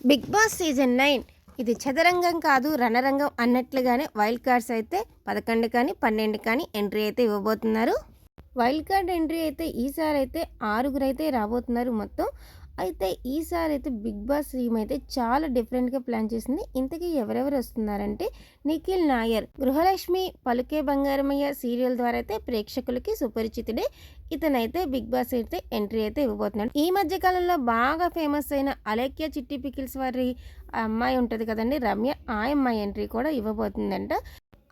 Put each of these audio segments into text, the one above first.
Big boss season 9 ఇది చదరంగం కాదు రణరంగం అన్నట్లుగానే వైల్డ్ కార్డ్స్ అయితే 11 కానీ 12 కానీ ఎంట్రీ అయితే ఇవ్వబోతున్నారు. వైల్డ్ కార్డ్ ఎంట్రీ అయితే ఈసారి అయితే 6 అయితే రాబోతున్నారు మొత్తం. అయితే ఈసారి అయితే బిగ్ బాస్ టీమ్ అయితే చాలా డిఫరెంట్గా ప్లాన్ చేసింది. ఇంతకీ ఎవరెవరు వస్తున్నారంటే నిఖిల్ నాయర్, గృహలక్ష్మి, పలుకే బంగారమయ్య సీరియల్ ద్వారా అయితే ప్రేక్షకులకి సుపరిచితుడే. ఇతనైతే బిగ్ బాస్ అయితే ఎంట్రీ అయితే ఇవ్వబోతున్నాడు. ఈ మధ్య కాలంలో బాగా ఫేమస్ అయిన అలేఖ్య చిట్టి పికిల్స్ వారి అమ్మాయి ఉంటుంది కదండి రమ్య, ఆ అమ్మాయి ఎంట్రీ కూడా ఇవ్వబోతుందంట.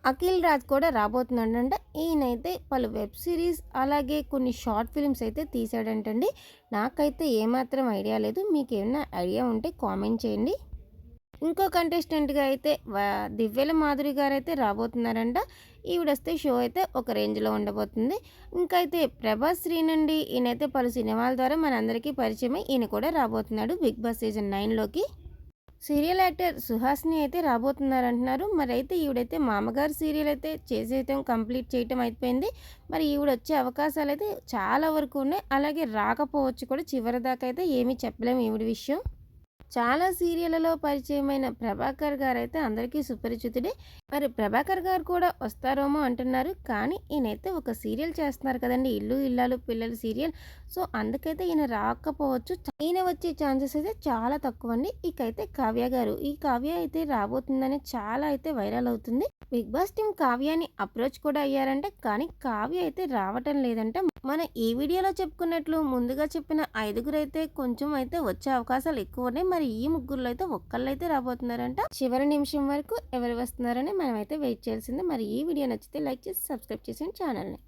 అఖిల్ రాజ్ కూడా రాబోతున్నాడంట. ఈయనైతే పలు వెబ్ సిరీస్ అలాగే కొన్ని షార్ట్ ఫిల్మ్స్ అయితే తీసాడంటండి. నాకైతే ఏమాత్రం ఐడియా లేదు. మీకు ఏమైనా ఐడియా ఉంటే కామెంట్ చేయండి. ఇంకో కంటెస్టెంట్గా అయితే దివ్యల మాధురి గారు అయితే రాబోతున్నారంట. ఈవిడొస్తే షో అయితే ఒక రేంజ్లో ఉండబోతుంది. ఇంకా అయితే ప్రభాస్ శ్రీనండి, ఈయనైతే పలు సినిమాల ద్వారా మనందరికీ పరిచయమై ఈయన కూడా రాబోతున్నాడు బిగ్ బాస్ సీజన్ 9లోకి. సీరియల్ యాక్టర్ సుహాసిని అయితే రాబోతున్నారంటున్నారు. మరి అయితే ఈవిడైతే మామగారు సీరియల్ అయితే చేసేయటం కంప్లీట్ చేయటం అయిపోయింది. మరి ఈవిడ వచ్చే అవకాశాలు అయితే చాలా వరకు ఉన్నాయి. అలాగే రాకపోవచ్చు కూడా, చివరి దాకా అయితే ఏమీ చెప్పలేము ఈవిడ విషయం. చాలా సీరియళ్లలో పరిచయమైన ప్రభాకర్ గారు అయితే అందరికీ సుపరిచితుడే. మరి ప్రభాకర్ గారు కూడా వస్తారేమో అంటున్నారు. కానీ ఈయనైతే ఒక సీరియల్ చేస్తున్నారు కదండి, ఇల్లు ఇల్లాలు పిల్లలు సీరియల్. సో అందుకైతే ఈయన రాకపోవచ్చు. ఈయన వచ్చే ఛాన్సెస్ అయితే చాలా తక్కువ అండి. ఇకైతే కావ్య గారు, ఈ కావ్య అయితే రాబోతుందని చాలా అయితే వైరల్ అవుతుంది. బిగ్ బాస్ టీం కావ్యాని అప్రోచ్ కూడా అయ్యారంటే, కానీ కావ్య అయితే రావటం లేదంట. మన ఈ వీడియోలో చెప్పుకున్నట్లు ముందుగా చెప్పిన 5గురు అయితే కొంచెం అయితే వచ్చే అవకాశాలు ఎక్కువ ఉన్నాయి. మరి ఈ ముగ్గురులో అయితే ఒక్కళ్ళైతే రాబోతున్నారంట. చివరి నిమిషం వరకు ఎవరు వస్తున్నారని మనం అయితే వెయిట్ చేయాల్సిందే. మరి ఈ వీడియో నచ్చితే లైక్ చేసి సబ్స్క్రైబ్ చేసిన ఛానల్ని.